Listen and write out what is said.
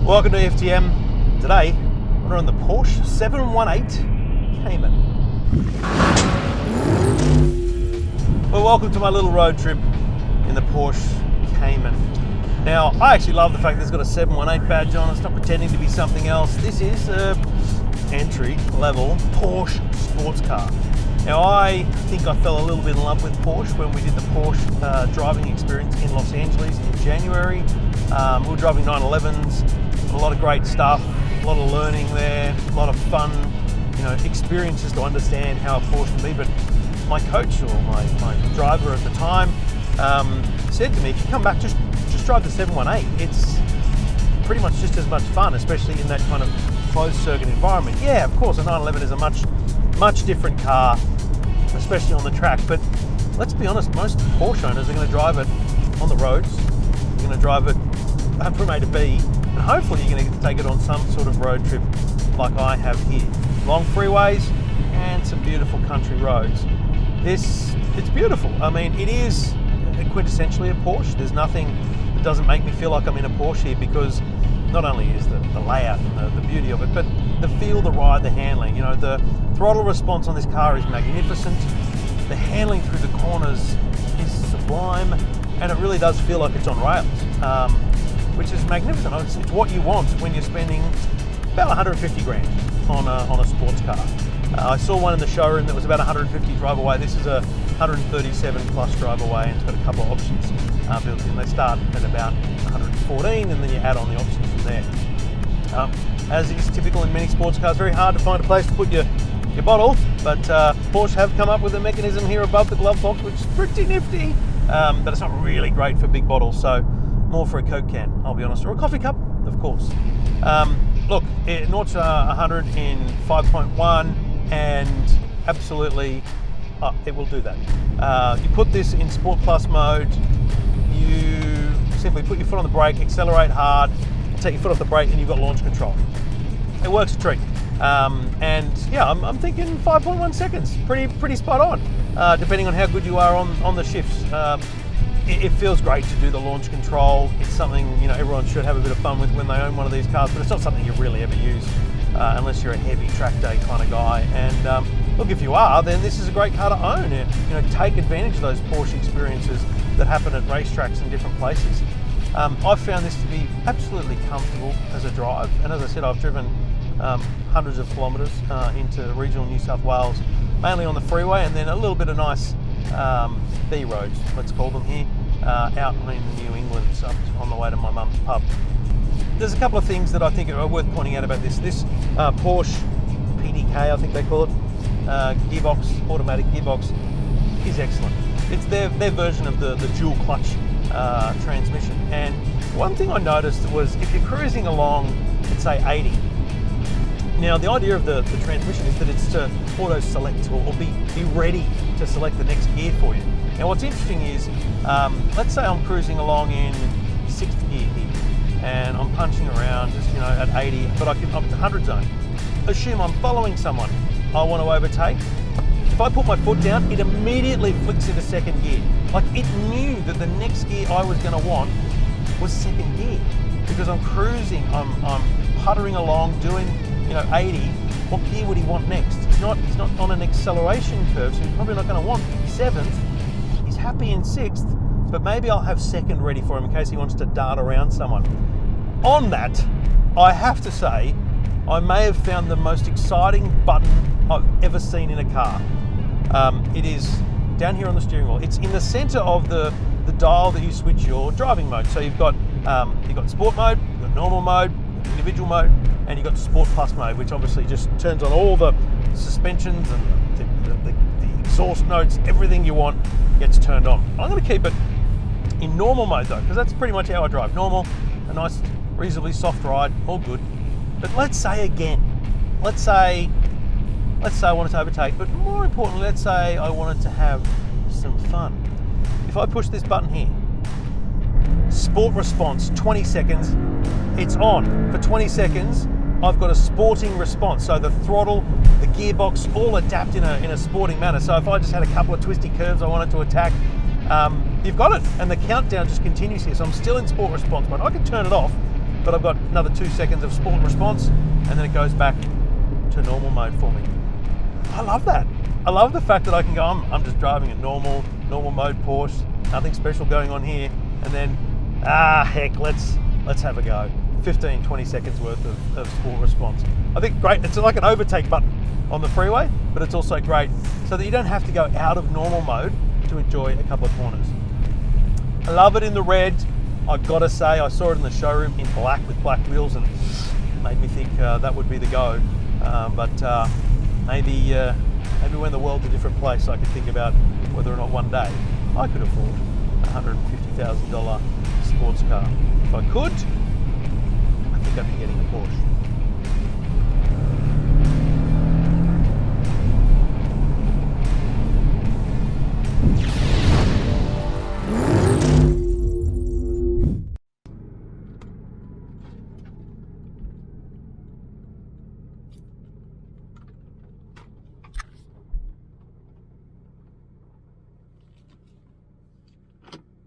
Welcome to FTM. Today, we're on the Porsche 718 Cayman. Well, welcome to my little road trip in the Porsche Cayman. Now, I actually love the fact that it's got a 718 badge on. It's not pretending to be something else. This is a entry-level Porsche sports car. Now, I think I fell a little bit in love with Porsche when we did the Porsche driving experience in Los Angeles in January. We were driving 911s. A lot of great stuff, a lot of learning there, a lot of fun, experiences to understand how a Porsche can be. But my coach or my driver at the time said to me, if you come back, just drive the 718. It's pretty much just as much fun, especially in that kind of closed circuit environment. Yeah, of course, a 911 is a much different car, especially on the track. But let's be honest, most Porsche owners are going to drive it on the roads. They're going to drive it from A to B. And hopefully you're going to get to take it on some sort of road trip like I have here. Long freeways and some beautiful country roads. It's beautiful. I mean, it is quintessentially a Porsche. There's nothing that doesn't make me feel like I'm in a Porsche here, because not only is the layout and the beauty of it, but the feel, the ride, the handling. The throttle response on this car is magnificent. The handling through the corners is sublime, and it really does feel like it's on rails. Which is magnificent. It's what you want when you're spending about 150 grand on a sports car. I saw one in the showroom that was about 150 drive away. This is a 137 plus drive away, and it's got a couple of options built in. They start at about 114, and then you add on the options from there. As is typical in many sports cars, very hard to find a place to put your bottle, but Porsche have come up with a mechanism here above the glove box, which is pretty nifty, but it's not really great for big bottles. So more for a Coke can, I'll be honest, or a coffee cup, of course. Look, 0 to 100 in 5.1, and absolutely, it will do that. You put this in Sport Plus mode, you simply put your foot on the brake, accelerate hard, take your foot off the brake, and you've got launch control. It works a treat. And yeah, I'm thinking 5.1 seconds, pretty spot on, depending on how good you are on the shifts. It feels great to do the launch control. It's something everyone should have a bit of fun with when they own one of these cars, but it's not something you really ever use unless you're a heavy track day kind of guy. And look, if you are, then this is a great car to own. Take advantage of those Porsche experiences that happen at racetracks and different places. I've found this to be absolutely comfortable as a drive, and as I said, I've driven hundreds of kilometres into regional New South Wales, mainly on the freeway, and then a little bit of nice B roads, let's call them here, out in the New England suburbs on the way to my mum's pub. There's a couple of things that I think are worth pointing out about this. This Porsche PDK, I think they call it, gearbox, automatic gearbox, is excellent. It's their version of the dual clutch transmission. And one thing I noticed was if you're cruising along at say 80, now the idea of the transmission is that it's to auto select or be ready to select the next gear for you. Now what's interesting is, let's say I'm cruising along in 6th gear here, and I'm punching around just at 80, but I'm up to 100 zone. Assume I'm following someone I want to overtake. If I put my foot down, it immediately flicks into 2nd gear. Like, it knew that the next gear I was going to want was 2nd gear, because I'm cruising, I'm puttering along, doing 80. What gear would he want next? He's not on an acceleration curve, so he's probably not going to want 7th. He's happy in 6th, but maybe I'll have 2nd ready for him in case he wants to dart around someone. On that, I have to say, I may have found the most exciting button I've ever seen in a car. It is down here on the steering wheel. It's in the center of the dial that you switch your driving mode. So you've got sport mode, you've got normal mode, individual mode, and you've got Sport Plus mode, which obviously just turns on all the suspensions and the exhaust notes, everything you want gets turned on. I'm going to keep it in normal mode though, because that's pretty much how I drive. Normal, a nice, reasonably soft ride, all good. But let's say I wanted to overtake, but more importantly, let's say I wanted to have some fun. If I push this button here, sport response, 20 seconds, it's on. For 20 seconds, I've got a sporting response. So the throttle, the gearbox, all adapt in a sporting manner. So if I just had a couple of twisty curves I wanted to attack, you've got it. And the countdown just continues here. So I'm still in sport response mode. I could turn it off but I've got another 2 seconds of sport response, and then it goes back to normal mode for me. I love that. I love the fact that I can go, I'm just driving a normal mode Porsche, nothing special going on here, and then, heck, let's have a go. 15, 20 seconds worth of sport response. I think great, it's like an overtake button on the freeway, but it's also great so that you don't have to go out of normal mode to enjoy a couple of corners. I love it in the red. I've got to say, I saw it in the showroom in black with black wheels and made me think that would be the go. But maybe when the world's a different place, I could think about whether or not one day I could afford a $150,000 sports car. If I could, I think I'd be getting a Porsche.